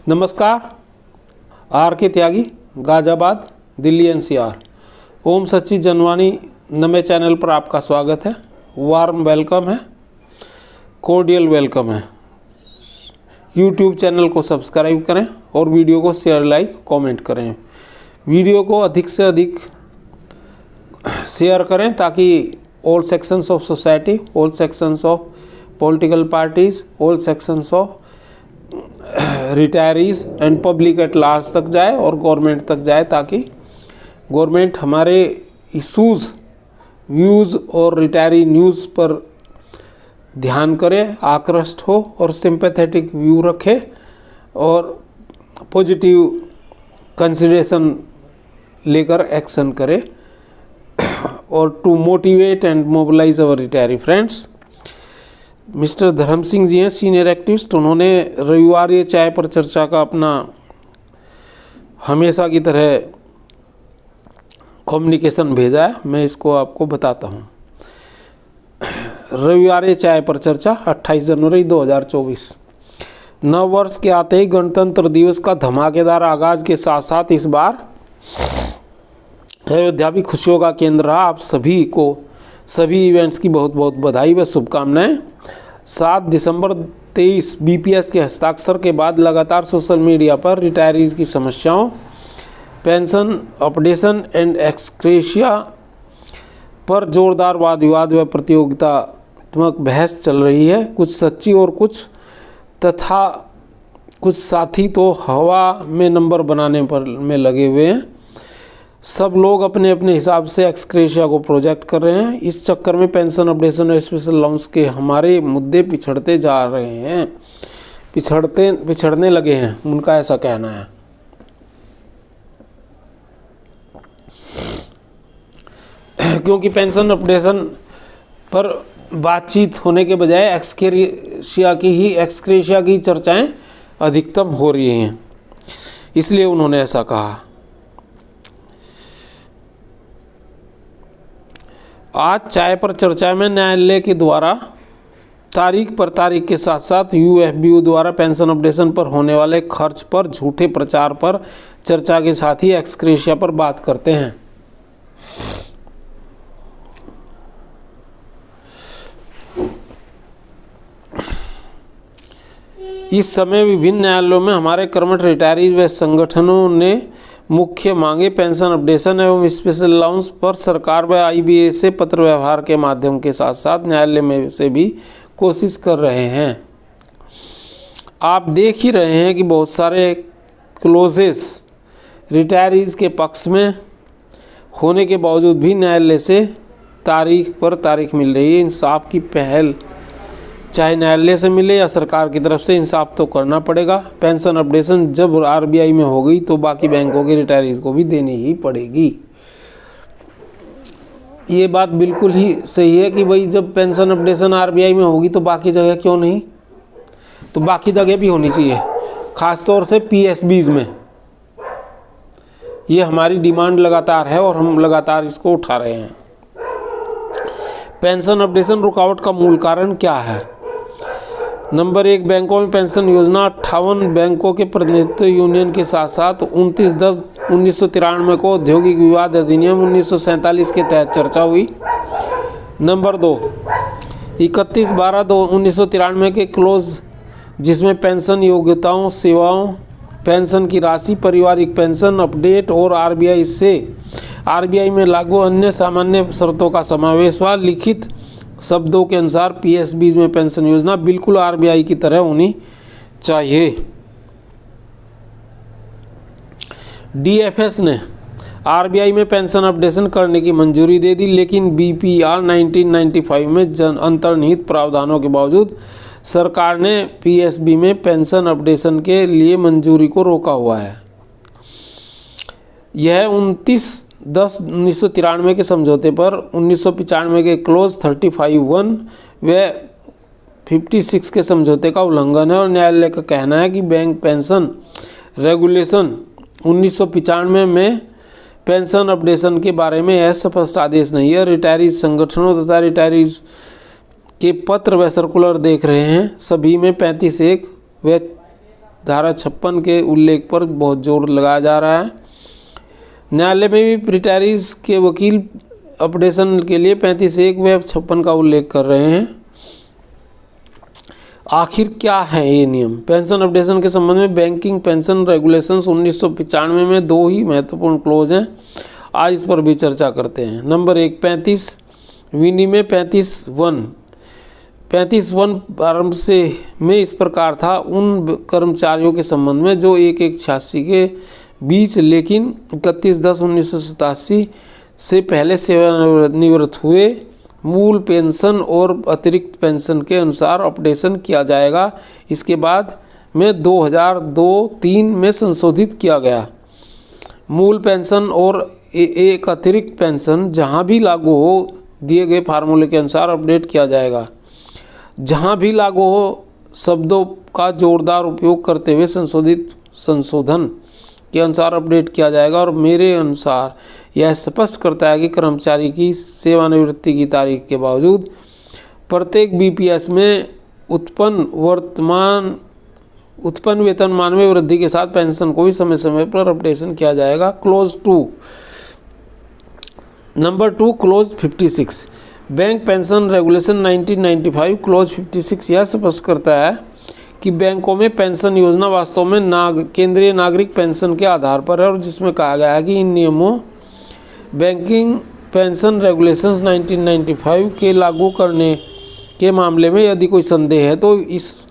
नमस्कार। आर के त्यागी, गाजियाबाद, दिल्ली एनसीआर। ओम सच्ची जनवाणी नमे चैनल पर आपका स्वागत है। वार्म वेलकम है, कोर्डियल वेलकम है। यूट्यूब चैनल को सब्सक्राइब करें और वीडियो को शेयर, लाइक, कमेंट करें। वीडियो को अधिक से अधिक शेयर करें ताकि all sections of society, all sections of political parties, all sections of retirees and public at large तक जाए और गवर्नमेंट तक जाए, ताकि गवर्नमेंट हमारे इशूज़, व्यूज़ और रिटायरी न्यूज़ पर ध्यान करे, आकृष्ट हो और सिंपैथेटिक व्यू रखे और पॉजिटिव कंसिडरेशन लेकर एक्शन करे और to motivate and mobilise our retiree friends. Mister Dharam Singh जी हैं सीनियर एक्टिविस्ट। उन्होंने रविवार ये चाय पर चर्चा का अपना हमेशा की तरह कम्युनिकेशन भेजा है। मैं इसको आपको बताता हूँ। रविवार ये चाय पर चर्चा 28 जनवरी 2024। नव वर्ष के आते ही गणतंत्र दिवस का धमाकेदार आगाज के साथ साथ इस बार अयोध्या भी खुशियों का केंद्र रहा। आप सभी को सभी इवेंट्स की बहुत बहुत बधाई व शुभकामनाएं। 7 दिसंबर 23 बीपीएस के हस्ताक्षर के बाद लगातार सोशल मीडिया पर रिटायरीज की समस्याओं, पेंशन अपडेशन एंड एक्सक्रेशिया पर जोरदार वाद विवाद व प्रतियोगितात्मक बहस चल रही है। कुछ सच्ची और कुछ साथी तो हवा में नंबर बनाने पर में लगे हुए हैं। सब लोग अपने अपने हिसाब से एक्सक्रेशिया को प्रोजेक्ट कर रहे हैं। इस चक्कर में पेंशन अपडेशन और स्पेशल अलाउंस के हमारे मुद्दे पिछड़ते जा रहे हैं, पिछड़ने लगे हैं, उनका ऐसा कहना है। क्योंकि पेंशन अपडेशन पर बातचीत होने के बजाय एक्सक्रेशिया की चर्चाएं अधिकतम हो रही हैं, इसलिए उन्होंने ऐसा कहा। आज चाय पर चर्चा में न्यायालय के द्वारा तारीख के साथ साथ यूएफबीयू द्वारा पेंशन अपडेशन पर होने वाले खर्च पर झूठे प्रचार पर चर्चा के साथ ही एक्सक्रेशिया पर बात करते हैं। इस समय विभिन्न न्यायालयों में हमारे कर्मठ रिटायरीज व संगठनों ने मुख्य मांगे पेंशन अपडेशन एवं स्पेशल अलाउंस पर सरकार व आईबीए से पत्र व्यवहार के माध्यम के साथ साथ न्यायालय में से भी कोशिश कर रहे हैं। आप देख ही रहे हैं कि बहुत सारे क्लोजेस रिटायरीज के पक्ष में होने के बावजूद भी न्यायालय से तारीख पर तारीख मिल रही है। इंसाफ की पहल चाहे न्यायालय से मिले या सरकार की तरफ से, इंसाफ तो करना पड़ेगा। पेंशन अपडेशन जब आरबीआई में हो गई तो बाकी बैंकों के रिटायरीज को भी देनी ही पड़ेगी। ये बात बिल्कुल ही सही है कि भाई जब पेंशन अपडेशन आरबीआई में होगी तो बाकी जगह क्यों नहीं, तो बाकी जगह भी होनी चाहिए, खासतौर से पीएसबीज में। ये हमारी डिमांड लगातार है और हम लगातार इसको उठा रहे हैं। पेंशन अपडेशन रुकावट का मूल कारण क्या है? नंबर 1, बैंकों में पेंशन योजना। 58 बैंकों के प्रतिनिधित्व यूनियन के साथ साथ 29/10/1993 को औद्योगिक विवाद अधिनियम 1947 के तहत चर्चा हुई। नंबर 2, 31/12/1993 के क्लोज जिसमें पेंशन योग्यताओं, सेवाओं, पेंशन की राशि, पारिवारिक पेंशन अपडेट और आरबीआई में लागू अन्य सामान्य शर्तों का समावेश हुआ। लिखित शब्दों के अनुसार पीएसबीज में पेंशन योजना बिल्कुल आरबीआई की तरह होनी चाहिए। डीएफएस ने आरबीआई में पेंशन अपडेशन करने की मंजूरी दे दी, लेकिन बीपीआर 1995 में अंतर्निहित प्रावधानों के बावजूद सरकार ने पीएसबी में पेंशन अपडेशन के लिए मंजूरी को रोका हुआ है। यह 29/10/1993 के समझौते पर 1995 के क्लोज 35(1) व 56 के समझौते का उल्लंघन है और न्यायालय का कहना है कि बैंक पेंशन रेगुलेशन 1995 में पेंशन अपडेशन के बारे में यह स्पष्ट आदेश नहीं है। रिटायरीज संगठनों तथा रिटायरीज के पत्र व सर्कुलर देख रहे हैं, सभी में 35(1) व धारा 56 के उल्लेख पर बहुत जोर लगाया जा रहा है। न्यायालय में भी रिटायरीज के वकील अपडेशन के लिए 35(1) व 56 का उल्लेख कर रहे हैं। आखिर क्या है ये नियम? पेंशन अपडेशन के संबंध में बैंकिंग पेंशन रेगुलेशंस 1995 में 2 ही महत्वपूर्ण क्लोज हैं। आज इस पर भी चर्चा करते हैं। नंबर 1, 35 विनिमय 35(1) प्रारंभ से में इस प्रकार था उन कर्मचारियों के संबंध में जो 1/1/86 के बीच लेकिन 31/10/1987 से पहले सेवानिवृत्त हुए, मूल पेंशन और अतिरिक्त पेंशन के अनुसार अपडेशन किया जाएगा। इसके बाद में 2002-3 में संशोधित किया गया। मूल पेंशन और एक अतिरिक्त पेंशन जहां भी लागू हो दिए गए फार्मूले के अनुसार अपडेट किया जाएगा। जहां भी लागू हो शब्दों का जोरदार उपयोग करते हुए संशोधन के अनुसार अपडेट किया जाएगा। और मेरे अनुसार यह स्पष्ट करता है कि कर्मचारी की सेवानिवृत्ति की तारीख के बावजूद प्रत्येक बीपीएस में उत्पन्न वेतनमान में वृद्धि के साथ पेंशन को भी समय समय पर अपडेशन किया जाएगा। Close 2 number 2 close 56 bank pension regulation 1995 close 56 यह स्पष्ट करता है कि बैंकों में पेंशन योजना वास्तव में केंद्रीय नागरिक पेंशन के आधार पर है, और जिसमें कहा गया है कि इन नियमों बैंकिंग पेंशन रेगुलेशंस 1995 के लागू करने के मामले में यदि कोई संदेह है तो इस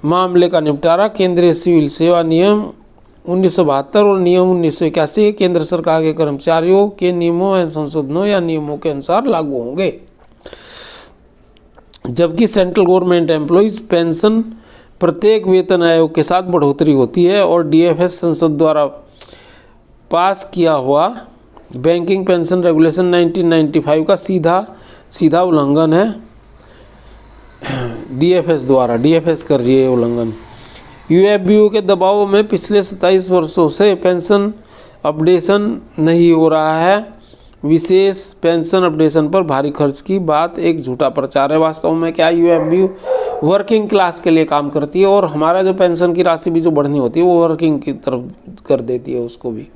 मामले का निपटारा केंद्रीय सिविल सेवा नियम 1972 और नियम 1981 केंद्र सरकार के कर्मचारियों के नियमों एवं संशोधनों या नियमों के अनुसार लागू होंगे। जबकि सेंट्रल गवर्नमेंट एम्प्लॉइज पेंशन प्रत्येक वेतन आयोग के साथ बढ़ोतरी होती है, और डीएफएस संसद द्वारा पास किया हुआ बैंकिंग पेंशन रेगुलेशन 1995 का सीधा उल्लंघन है। डीएफएस कर रही है उल्लंघन। यूएफबीयू के दबाव में पिछले 27 वर्षों से पेंशन अपडेशन नहीं हो रहा है। विशेष पेंशन अपडेशन पर भारी खर्च की बात एक झूठा प्रचार है। वास्तव में क्या यूएफबीयू वर्किंग क्लास के लिए काम करती है, और हमारा जो पेंशन की राशि भी जो बढ़नी होती है वो वर्किंग की तरफ कर देती है, उसको भी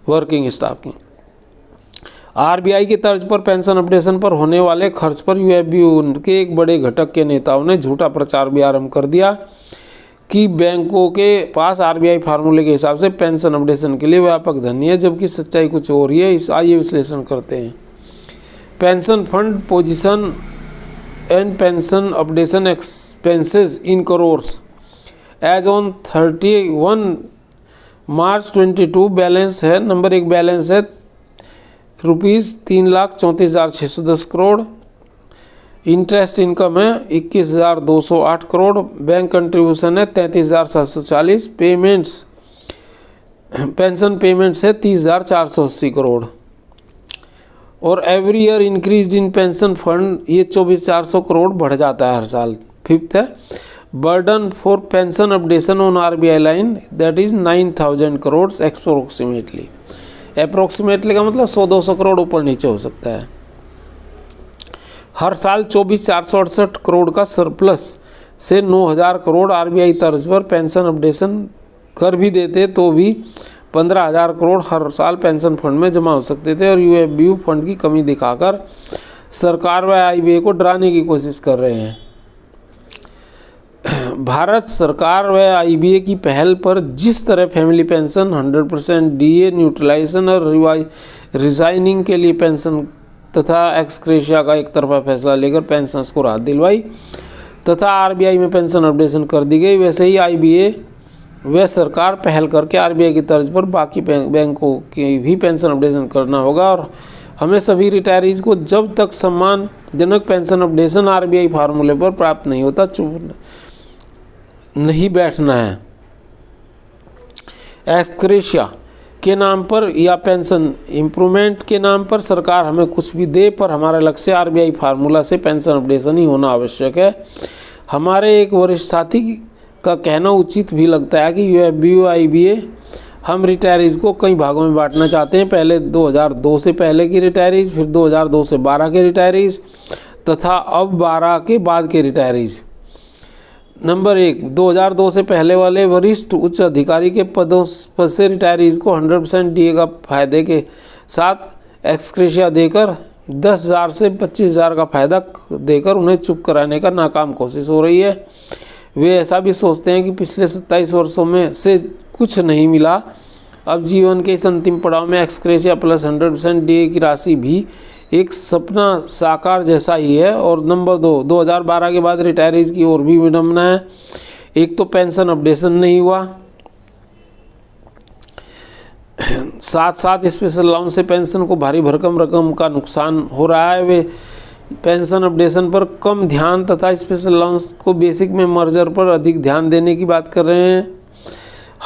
वर्किंग स्टाफ की। आरबीआई की तर्ज पर पेंशन अपडेशन पर होने वाले खर्च पर यूएफबीयू के एक बड़े घटक के नेताओं ने झूठा प्रचार भी आरंभ कर दिया कि बैंकों के पास आरबीआई फार्मूले के हिसाब से पेंशन अपडेशन के लिए व्यापक धन नहीं है, जबकि सच्चाई कुछ और ही है। आइए विश्लेषण करते हैं। Pension fund position and pension updation expenses in crores as on 31 March 22 balance है। नंबर 1 बैलेंस है ₹3,34,610 करोड़। इंटरेस्ट इनकम है 21,208 करोड़। बैंक कंट्रीब्यूशन है 33,740। पेमेंट्स पेंशन पेमेंट्स है 30,480 करोड़। और every year increase in pension fund ये 24,400 करोड़ बढ़ जाता है हर साल। 5th है burden for pension updation on RBI line that is 9,000 crore approximately का मतलब 100-200 करोड़ ऊपर नीचे हो सकता है। हर साल 24,468 करोड़ का सरप्लस से 9,000 करोड़ आरबीआई तर्ज पर पेंशन अपडेशन कर भी देते तो भी 15,000 करोड़ हर साल पेंशन फंड में जमा हो सकते थे, और यूएफबीयू फंड की कमी दिखाकर सरकार व आईबीए को डराने की कोशिश कर रहे हैं। भारत सरकार व आईबीए की पहल पर जिस तरह फैमिली पेंशन 100% डीए न्यूट्रलाइजेशन और रिजाइनिंग के लिए पेंशन तथा एक्सक्रेशिया का एक तरफा फैसला लेकर पेंशनर्स को राहत दिलवाई तथा आरबीआई में पेंशन अपडेशन कर दी गई, वैसे ही आईबीए व सरकार पहल करके आरबीआई की तर्ज पर बाकी बैंकों की भी पेंशन अपडेशन करना होगा। और हमें सभी रिटायरीज को जब तक सम्मानजनक पेंशन अपडेशन आरबीआई फार्मूले पर प्राप्त नहीं होता चुप नहीं बैठना है। एक्सक्रेशिया के नाम पर या पेंशन इम्प्रूवमेंट के नाम पर सरकार हमें कुछ भी दे, पर हमारा लक्ष्य आरबीआई फार्मूला से पेंशन अपडेशन ही होना आवश्यक है। हमारे एक वरिष्ठ साथी का कहना उचित भी लगता है कि यूएफबीयू आईबीए हम रिटायरीज को कई भागों में बांटना चाहते हैं। पहले 2002 से पहले की रिटायरीज, फिर 2002 से 12 के रिटायरीज तथा अब 12 के बाद के रिटायरीज। नंबर 1, 2002 से पहले वाले वरिष्ठ उच्च अधिकारी के पदों पद से रिटायरीज को 100% डीए का फायदे के साथ एक्सक्रेशिया देकर 10,000 से 25,000 का फायदा देकर उन्हें चुप कराने का नाकाम कोशिश हो रही है। वे ऐसा भी सोचते हैं कि पिछले 27 वर्षों में से कुछ नहीं मिला, अब जीवन के इस अंतिम पड़ाव में एक्सक्रेशिया प्लस 100% डीए की राशि भी एक सपना साकार जैसा ही है। और नंबर 2, 2012 के बाद रिटायरीज की और भी विडम्बना है। एक तो पेंशन अपडेशन नहीं हुआ, साथ साथ स्पेशल अलाउंस से पेंशन को भारी भरकम रकम का नुकसान हो रहा है। वे पेंशन अपडेशन पर कम ध्यान तथा स्पेशल अलाउंस को बेसिक में मर्जर पर अधिक ध्यान देने की बात कर रहे हैं।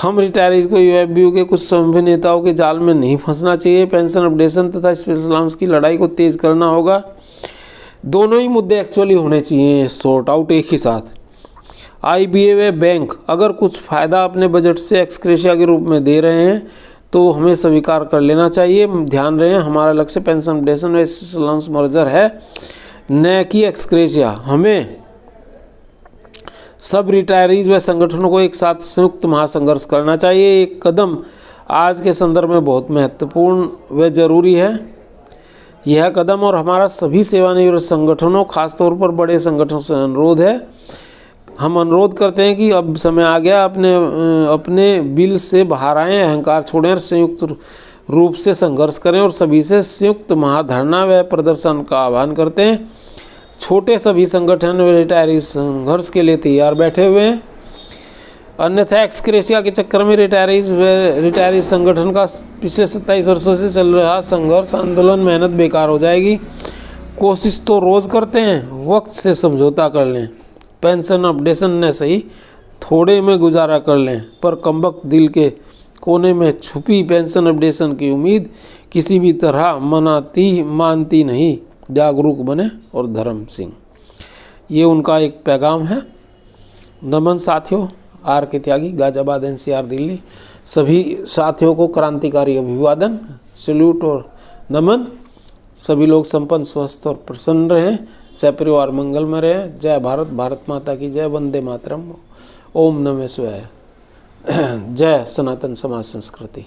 हम रिटायरीज को यूएफबीयू के कुछ सभ्य नेताओं के जाल में नहीं फंसना चाहिए। पेंशन अपडेशन तथा स्पेशल अलाउंस की लड़ाई को तेज करना होगा। दोनों ही मुद्दे एक्चुअली होने चाहिए सॉर्ट आउट एक ही साथ। आईबीए व बैंक अगर कुछ फ़ायदा अपने बजट से एक्सक्रेशिया के रूप में दे रहे हैं तो हमें स्वीकार कर लेना चाहिए। ध्यान रहे हमारा लक्ष्य पेंशन अपडेशन व स्पेशल अलाउंस मर्जर है, न कि एक्सक्रेशिया। हमें सब रिटायरीज व संगठनों को एक साथ संयुक्त महासंघर्ष करना चाहिए। एक कदम आज के संदर्भ में बहुत महत्वपूर्ण व जरूरी है। यह कदम और हमारा सभी सेवानिवृत्त संगठनों, खासतौर पर बड़े संगठनों से अनुरोध है। हम अनुरोध करते हैं कि अब समय आ गया, अपने बिल से बाहर आएँ, अहंकार छोड़ें और संयुक्त रूप से संघर्ष करें और सभी से संयुक्त महाधरना व प्रदर्शन का आह्वान करते हैं। छोटे सभी संगठन व रिटायरीज संघर्ष के लिए तैयार बैठे हुए हैं। अन्यथा एक्सक्रेशिया के चक्कर में रिटायरीज संगठन का पिछले 27 वर्षों से चल रहा संघर्ष, आंदोलन, मेहनत बेकार हो जाएगी। कोशिश तो रोज़ करते हैं, वक्त से समझौता कर लें। पेंशन अपडेशन न सही, थोड़े में गुजारा कर लें, पर कमबख्त दिल के कोने में छुपी पेंशन अपडेशन की उम्मीद किसी भी तरह मानती नहीं। जागरूक बने और धर्म सिंह, ये उनका एक पैगाम है। नमन साथियों, आर के त्यागी, गाजियाबाद NCR दिल्ली। सभी साथियों को क्रांतिकारी अभिवादन, सैल्यूट और नमन। सभी लोग संपन्न, स्वस्थ और प्रसन्न रहें, सपरिवार मंगल में रहें। जय भारत, भारत माता की जय, वंदे मातरम, ओम नमः शिवाय, जय सनातन समाज संस्कृति।